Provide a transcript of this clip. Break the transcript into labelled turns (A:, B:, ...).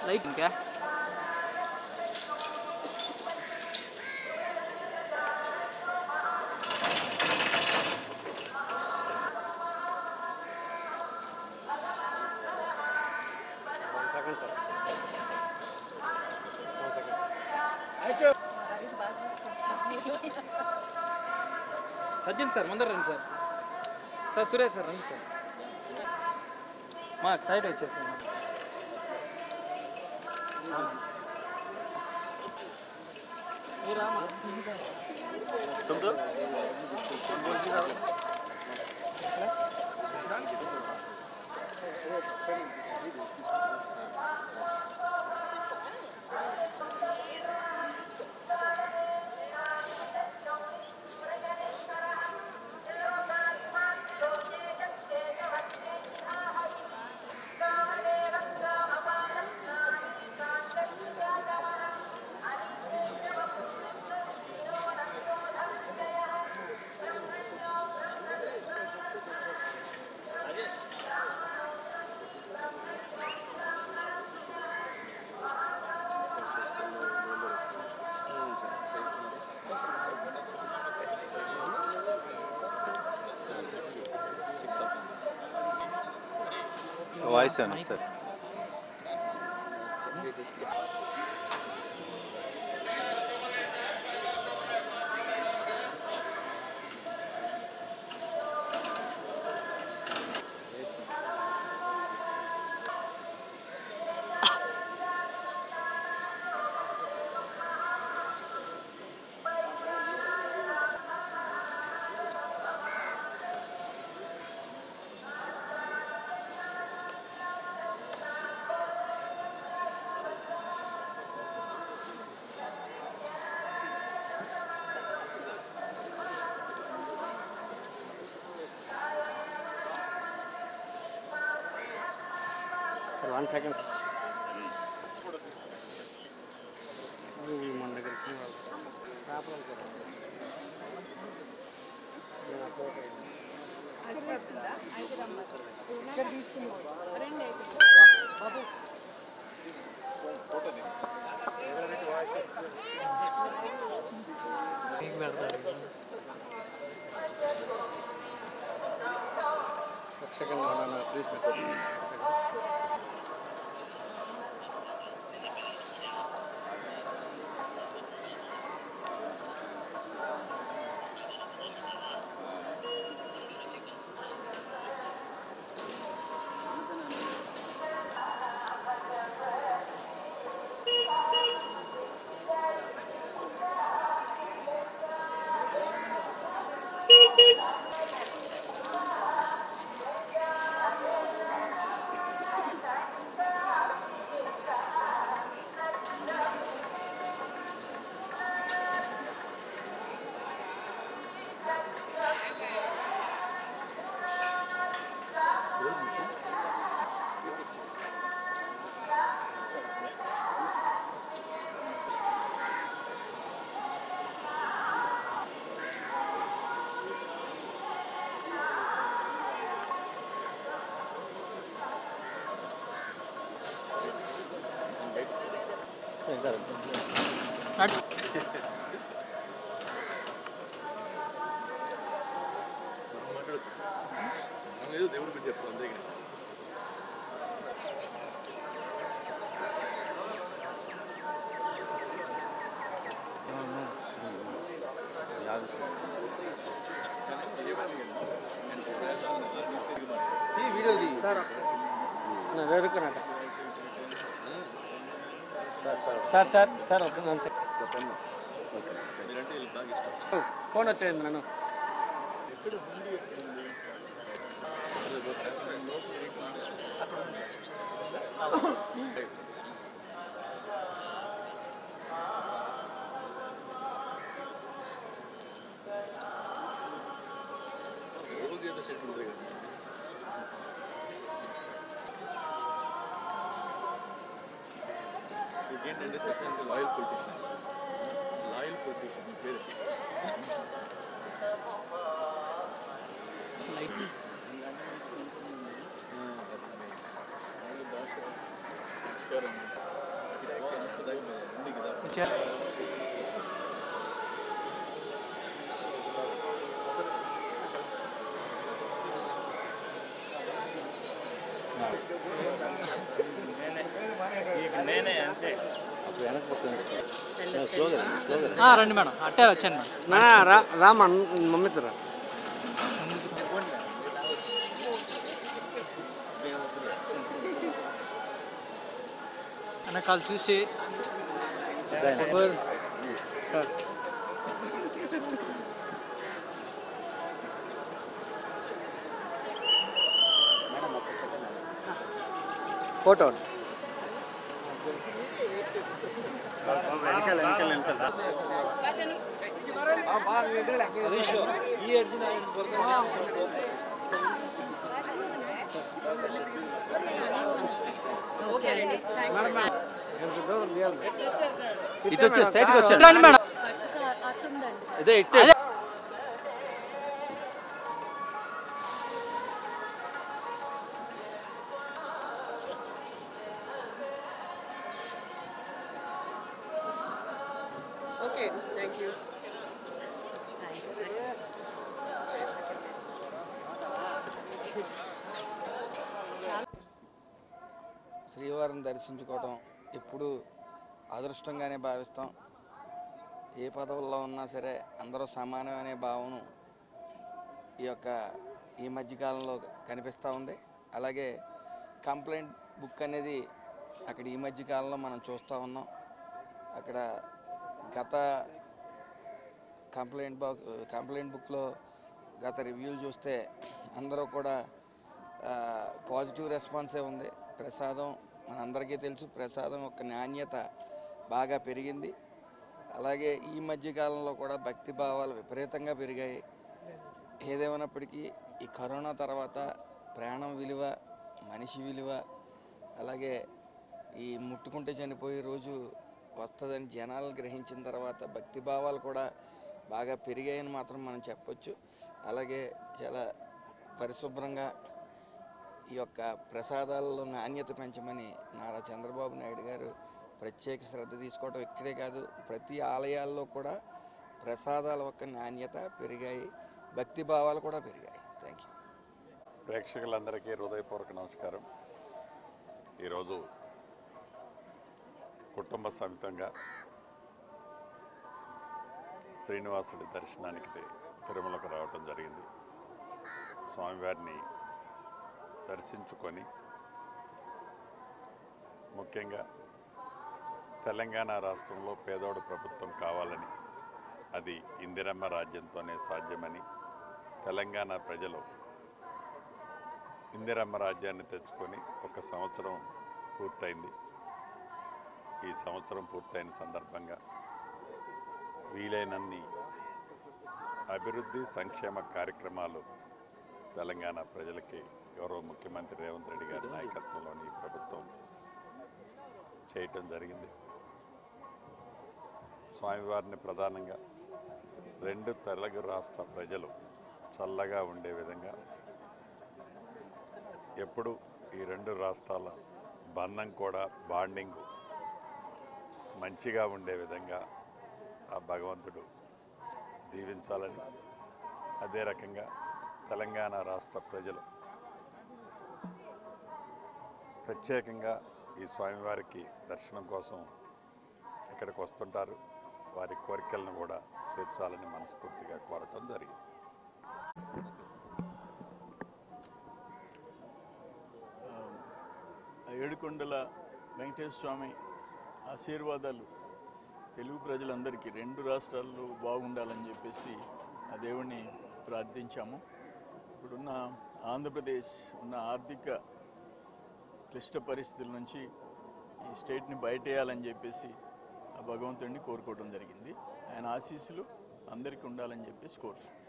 A: Light क्या सज्जन sir मंदर రండి సార్ సార్ సురేష్ సార్ రండి సార్ మా సైడ్ వచ్చేసారు మీరు రామా तुमको వాయిస్ ఏనా సార్
B: One second.
C: దేవుడు గురించి చెప్తాను అంతే
A: వీడియో ది సార్ నా వేరుకున్నా సార్ సార్ సార్ వద్దు ఫోన్ వచ్చేది నన్ను
C: లాయల్ పొలిటీషియన్ పేరు నమస్కారం
B: నేనే అంతే
A: రండి మేడం, అట్టే వచ్చాను మేడం.
B: రామా మమ్మీతో రా.
A: వెనకాల చూసి
B: ఫోటో ఇటు వచ్చి స్ట్రైట్గా వచ్చాను
A: మేడం.
B: ఇదే ఇట్టే
D: Okay, thank you.
E: శ్రీవారిని దర్శించుకోవటం ఎప్పుడు అదృష్టంగానే భావిస్తాం. ఏ పదవుల్లో ఉన్నా సరే అందరూ సమానం అనే భావన ఈ మధ్యకాలంలో కనిపిస్తూ ఉంది. అలాగే కంప్లైంట్ బుక్ అనేది అక్కడ ఈ మధ్యకాలంలో మనం చూస్తూ ఉన్నాం. అక్కడ గత కంప్లైంట్ బుక్లో గత రివ్యూలు చూస్తే అందరూ కూడా పాజిటివ్ రెస్పాన్సే ఉంది. ప్రసాదం మనందరికీ తెలుసు, ప్రసాదం యొక్క నాణ్యత బాగా పెరిగింది. అలాగే ఈ మధ్యకాలంలో కూడా భక్తి భావాలు విపరీతంగా పెరిగాయి. ఏదేమైనప్పటికీ ఈ కరోనా తర్వాత ప్రాణం విలువ, మనిషి విలువ, అలాగే ఈ ముట్టుకుంటే చనిపోయే రోజు వస్తుందని జనాలు గ్రహించిన తర్వాత భక్తి భావాలు కూడా బాగా పెరిగాయని మాత్రం మనం చెప్పొచ్చు. అలాగే చాలా పరిశుభ్రంగా ఈ యొక్క ప్రసాదాలలో నాణ్యత పెంచమని నారా చంద్రబాబు నాయుడు గారు ప్రత్యేక శ్రద్ధ తీసుకోవడం ఇక్కడే కాదు, ప్రతి ఆలయాల్లో కూడా ప్రసాదాల యొక్క నాణ్యత పెరిగాయి, భక్తి భావాలు కూడా పెరిగాయి. Thank you.
F: ప్రేక్షకులందరికీ హృదయపూర్వక నమస్కారం. ఈరోజు కుటుంబ సమేతంగా శ్రీనివాసుడి దర్శనానికి తిరుమలకు రావటం జరిగింది. స్వామివారిని దర్శించుకొని ముఖ్యంగా తెలంగాణ రాష్ట్రంలో పేదోడు ప్రభుత్వం కావాలని, అది ఇందిరమ్మ రాజ్యంతోనే సాధ్యమని తెలంగాణ ప్రజలు ఇందిరమ్మ రాజ్యాన్ని తెచ్చుకొని 1 సంవత్సరం పూర్తయింది. ఈ సంవత్సరం పూర్తయిన సందర్భంగా వీలైనన్ని అభివృద్ధి సంక్షేమ కార్యక్రమాలు తెలంగాణ ప్రజలకి గౌరవ ముఖ్యమంత్రి రేవంత్ రెడ్డి గారి నాయకత్వంలోని ప్రభుత్వం చేయటం జరిగింది. స్వామివారిని ప్రధానంగా 2 తెలుగు రాష్ట్ర ప్రజలు చల్లగా ఉండే విధంగా, ఎప్పుడు ఈ 2 రాష్ట్రాల బంధం కూడా బాండింగ్ మంచిగా ఉండే విధంగా ఆ భగవంతుడు దీవించాలని, అదే రకంగా తెలంగాణ రాష్ట్ర ప్రజలు ప్రత్యేకంగా ఈ స్వామివారికి దర్శనం కోసం ఇక్కడికి వస్తుంటారు. వారి కోరికలను కూడా తీర్చాలని మనస్ఫూర్తిగా కోరటం జరిగింది.
G: ఏడుకొండల వెంకటేశ్వర స్వామి ఆశీర్వాదాలు తెలుగు ప్రజలందరికీ 2 రాష్ట్రాల్లో బాగుండాలని చెప్పేసి ఆ దేవుణ్ణి ప్రార్థించాము. ఇప్పుడున్న ఆంధ్రప్రదేశ్ ఉన్న ఆర్థిక క్లిష్ట పరిస్థితుల నుంచి ఈ స్టేట్ని బయటేయాలని చెప్పేసి ఆ భగవంతుడిని కోరుకోవడం జరిగింది. ఆయన ఆశీస్సులు అందరికీ ఉండాలని చెప్పేసి కోరుతున్నాం.